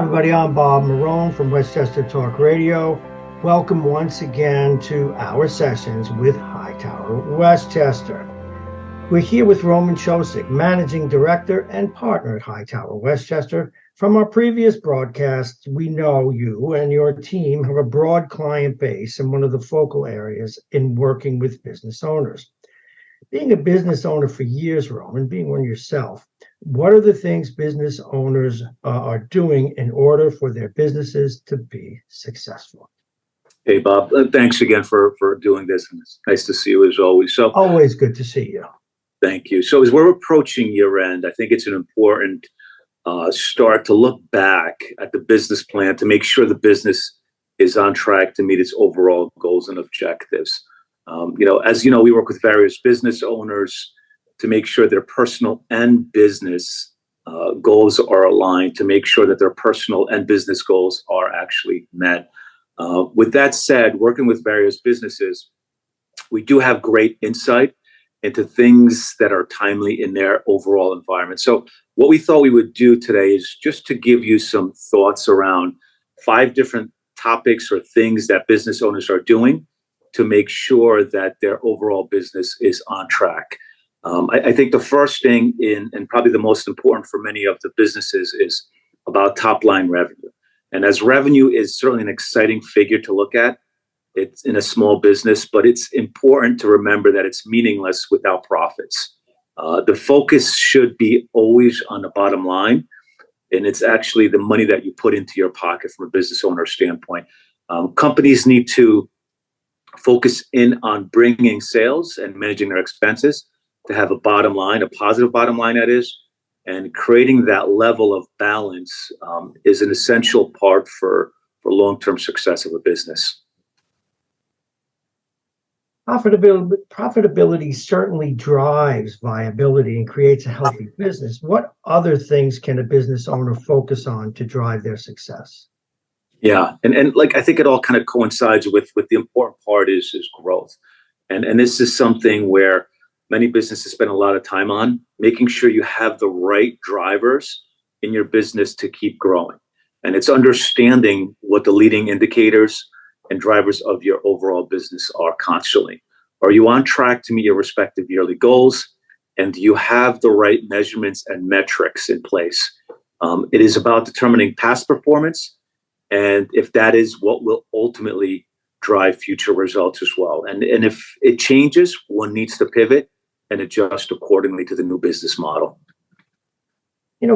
everybody. I'm Bob Marone from Westchester Talk Radio. Welcome once again to our sessions with Hightower Westchester. We're here with Roman Ciosek, Managing Director and Partner at Hightower Westchester. From our previous broadcasts, we know you and your team have a broad client base and one of the focal areas in working with business owners. Being a business owner for years, Roman, being one yourself, what are the things business owners are doing in order for their businesses to be successful? Hey, Bob, thanks again for doing this. And it's nice to see you as always. So, always good to see you. Thank you. So as we're approaching year end, I think it's an important start to look back at the business plan to make sure the business is on track to meet its overall goals and objectives. As you know, we work with various business owners to make sure their personal and business goals are aligned, to make sure that their personal and business goals are actually met. With that said, working with various businesses, we do have great insight into things that are timely in their overall environment. So what we thought we would do today is just to give you some thoughts around 5 different topics or things that business owners are doing to make sure that their overall business is on track. I think the first thing and probably the most important for many of the businesses is about top line revenue. And as revenue is certainly an exciting figure to look at, it's in a small business, but it's important to remember that it's meaningless without profits. The focus should be always on the bottom line, and it's actually the money that you put into your pocket from a business owner standpoint. Companies need to focus in on bringing sales and managing their expenses to have a bottom line, a positive bottom line that is, and creating that level of balance is an essential part for long-term success of a business. Profitability certainly drives viability and creates a healthy business. What other things can a business owner focus on to drive their success? Yeah, and like I think it all kind of coincides with the important part is growth, and this is something where many businesses spend a lot of time on making sure you have the right drivers in your business to keep growing, and it's understanding what the leading indicators and drivers of your overall business are constantly. Are you on track to meet your respective yearly goals, and do you have the right measurements and metrics in place? It is about determining past performance, and if that is what will ultimately drive future results as well. And if it changes, one needs to pivot and adjust accordingly to the new business model.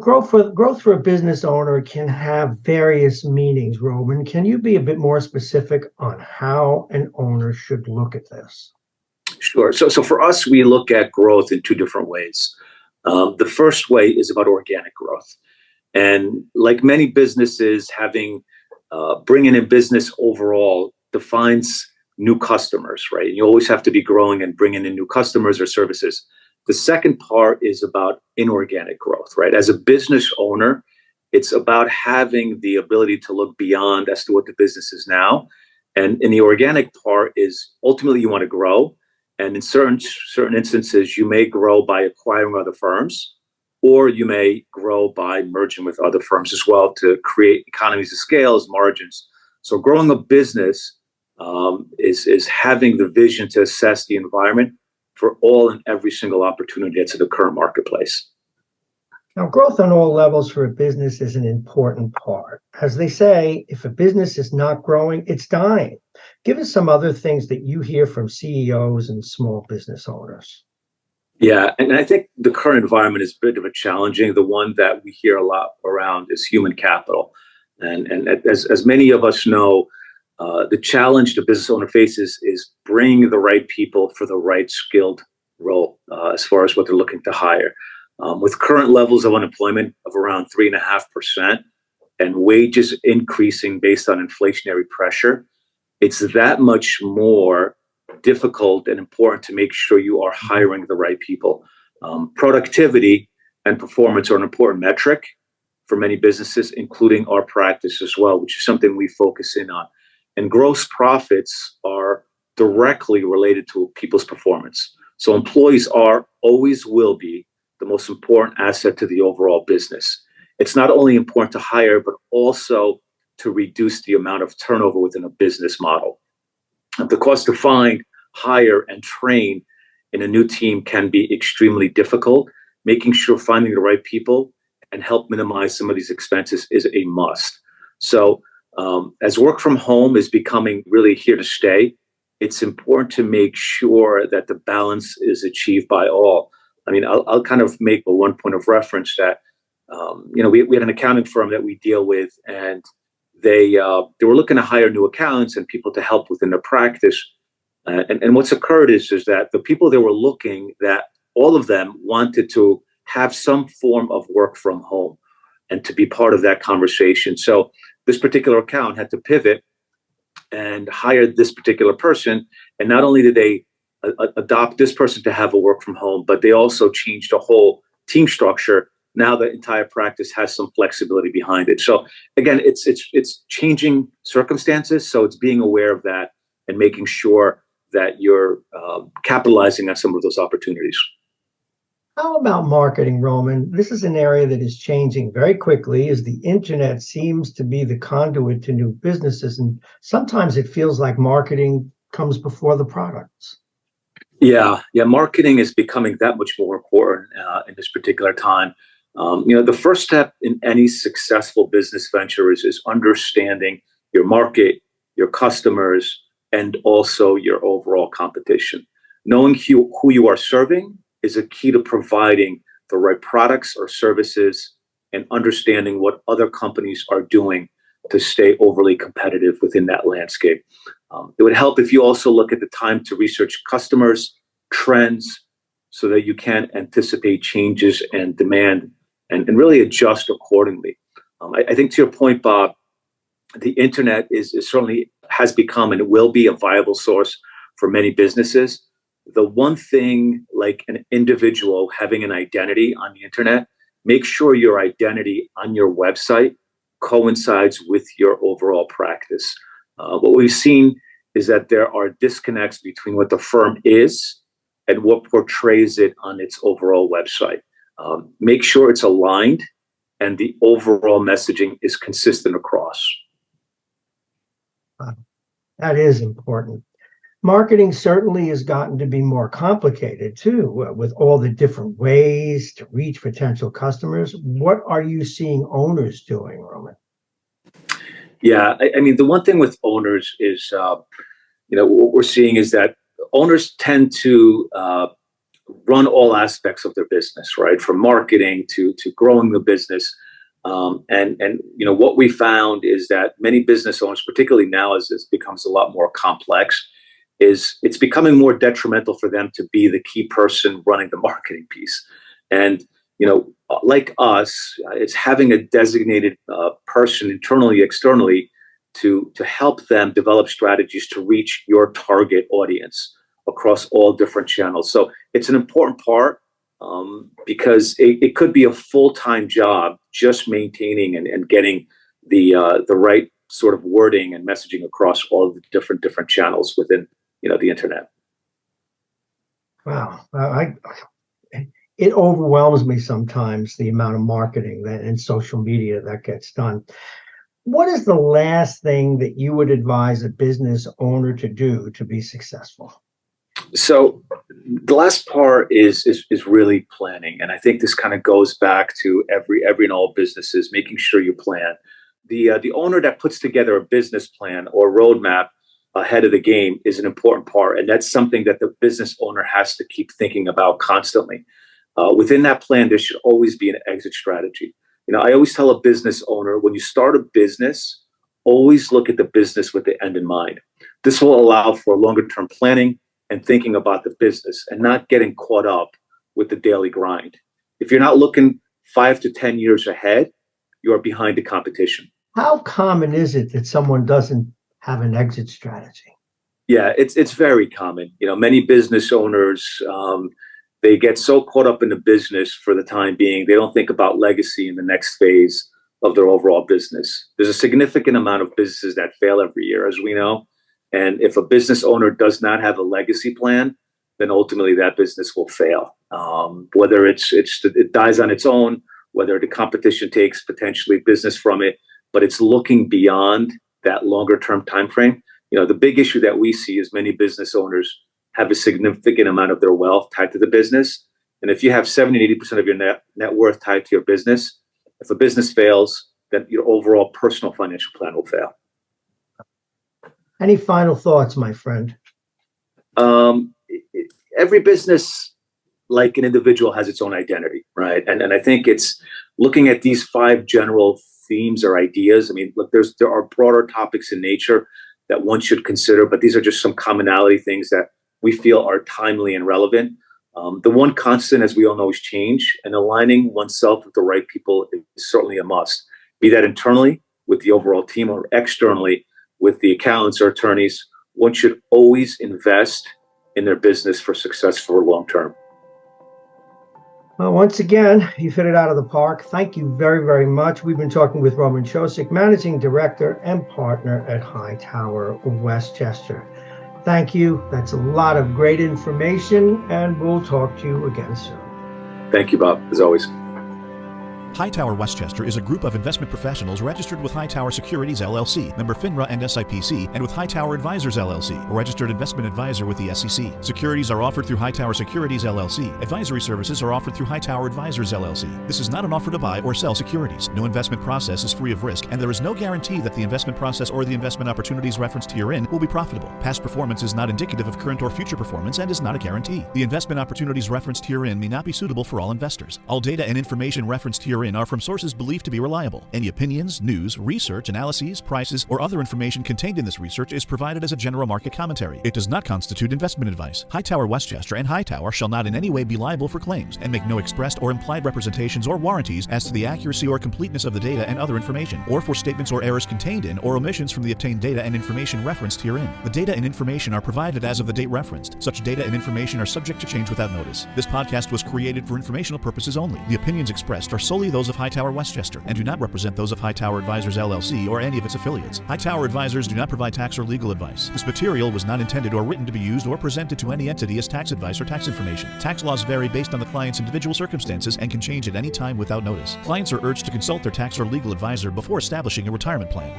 Growth for a business owner can have various meanings, Roman. Can you be a bit more specific on how an owner should look at this? Sure. So for us, we look at growth in 2 different ways. The first way is about organic growth. And like many businesses, bringing in business overall defines new customers, right? You always have to be growing and bringing in new customers or services. The second part is about inorganic growth, right? As a business owner, it's about having the ability to look beyond as to what the business is now. And in the organic part is ultimately you want to grow. And in certain instances, you may grow by acquiring other firms, or you may grow by merging with other firms as well to create economies of scale, margins. So growing a business is having the vision to assess the environment for all and every single opportunity that's in the current marketplace. Now, growth on all levels for a business is an important part. As they say, if a business is not growing, it's dying. Give us some other things that you hear from CEOs and small business owners. Yeah, and I think the current environment is a bit of a challenging. The one that we hear a lot around is human capital. And as many of us know, the challenge the business owner faces is bringing the right people for the right skilled role as far as what they're looking to hire. With current levels of unemployment of around 3.5% and wages increasing based on inflationary pressure, it's that much more difficult and important to make sure you are hiring the right people. Productivity and performance are an important metric for many businesses, including our practice as well, which is something we focus in on. And gross profits are directly related to people's performance. So employees always will be the most important asset to the overall business. it's not only important to hire, but also to reduce the amount of turnover within a business model. Because to find, hire, and train in a new team can be extremely difficult. Making sure finding the right people and help minimize some of these expenses is a must. So as work from home is becoming really here to stay, it's important to make sure that the balance is achieved by all. I mean, I'll kind of make a one point of reference that, we had an accounting firm that we deal with, and they were looking to hire new accountants and people to help within their practice. And what's occurred is that the people they were looking, that all of them wanted to have some form of work from home and to be part of that conversation. So this particular account had to pivot and hire this particular person. And not only did they adopt this person to have a work from home, but they also changed the whole team structure. Now the entire practice has some flexibility behind it. So again, it's changing circumstances. So it's being aware of that and making sure that you're capitalizing on some of those opportunities. How about marketing, Roman? This is an area that is changing very quickly as the internet seems to be the conduit to new businesses. And sometimes it feels like marketing comes before the products. Yeah, marketing is becoming that much more important in this particular time. The first step in any successful business venture is understanding your market, your customers, and also your overall competition. Knowing who you are serving is a key to providing the right products or services and understanding what other companies are doing to stay overly competitive within that landscape. It would help if you also look at the time to research customers, trends, so that you can anticipate changes and demand and really adjust accordingly. I think to your point, Bob, the internet is certainly has become and will be a viable source for many businesses. The one thing, like an individual having an identity on the internet, make sure your identity on your website coincides with your overall practice. What we've seen is that there are disconnects between what the firm is and what portrays it on its overall website. Make sure it's aligned and the overall messaging is consistent across. That is important. Marketing certainly has gotten to be more complicated too, with all the different ways to reach potential customers. What are you seeing owners doing, Roman? Yeah, I mean, the one thing with owners is, what we're seeing is that owners tend to run all aspects of their business, right? From marketing to growing the business. What we found is that many business owners, particularly now as it becomes a lot more complex, is it's becoming more detrimental for them to be the key person running the marketing piece. And, like us, it's having a designated person internally, externally, to help them develop strategies to reach your target audience across all different channels. So it's an important part because it could be a full-time job just maintaining and getting the right sort of wording and messaging across all of the different channels within the internet. Wow, it overwhelms me sometimes, the amount of marketing and social media that gets done. What is the last thing that you would advise a business owner to do to be successful? So the last part is really planning, and I think this kind of goes back to every and all businesses, making sure you plan. The owner that puts together a business plan or roadmap ahead of the game is an important part, and that's something that the business owner has to keep thinking about constantly. Within that plan, there should always be an exit strategy. I always tell a business owner, when you start a business, always look at the business with the end in mind. This will allow for longer term planning and thinking about the business and not getting caught up with the daily grind. If you're not looking 5 to 10 years ahead, you are behind the competition. How common is it that someone doesn't have an exit strategy? Yeah, it's very common. Many business owners, they get so caught up in the business for the time being, they don't think about legacy in the next phase of their overall business. There's a significant amount of businesses that fail every year, as we know. And if a business owner does not have a legacy plan, then ultimately that business will fail. Whether it dies on its own, whether the competition takes potentially business from it, but it's looking beyond that longer term time frame. The big issue that we see is many business owners have a significant amount of their wealth tied to the business. And if you have 70 and 80% of your net worth tied to your business, if a business fails, then your overall personal financial plan will fail. Any final thoughts, my friend? Every business, like an individual, has its own identity, right? And I think it's looking at these 5 general themes or ideas. I mean, look, there are broader topics in nature that one should consider, but these are just some commonality things that we feel are timely and relevant. The one constant, as we all know, is change, and aligning oneself with the right people is certainly a must. Be that internally with the overall team or externally with the accountants or attorneys, one should always invest in their business for success for long term. Well, once again, you've hit it out of the park. Thank you very, very much. We've been talking with Roman Ciosek, Managing Director and Partner at Hightower Westchester. Thank you. That's a lot of great information, and we'll talk to you again soon. Thank you, Bob, as always. HighTower Westchester is a group of investment professionals registered with HighTower Securities, LLC, member FINRA and SIPC, and with HighTower Advisors, LLC, a registered investment advisor with the SEC. Securities are offered through HighTower Securities, LLC. Advisory services are offered through HighTower Advisors, LLC. This is not an offer to buy or sell securities. No investment process is free of risk, and there is no guarantee that the investment process or the investment opportunities referenced herein will be profitable. Past performance is not indicative of current or future performance and is not a guarantee. The investment opportunities referenced herein may not be suitable for all investors. All data and information referenced herein are from sources believed to be reliable. Any opinions, news, research, analyses, prices, or other information contained in this research is provided as a general market commentary. It does not constitute investment advice. HighTower Westchester and HighTower shall not in any way be liable for claims and make no expressed or implied representations or warranties as to the accuracy or completeness of the data and other information, or for statements or errors contained in or omissions from the obtained data and information referenced herein. The data and information are provided as of the date referenced. Such data and information are subject to change without notice. This podcast was created for informational purposes only. The opinions expressed are solely those of HighTower Westchester and do not represent those of HighTower Advisors, LLC, or any of its affiliates. HighTower Advisors do not provide tax or legal advice. This material was not intended or written to be used or presented to any entity as tax advice or tax information. Tax laws vary based on the client's individual circumstances and can change at any time without notice. Clients are urged to consult their tax or legal advisor before establishing a retirement plan.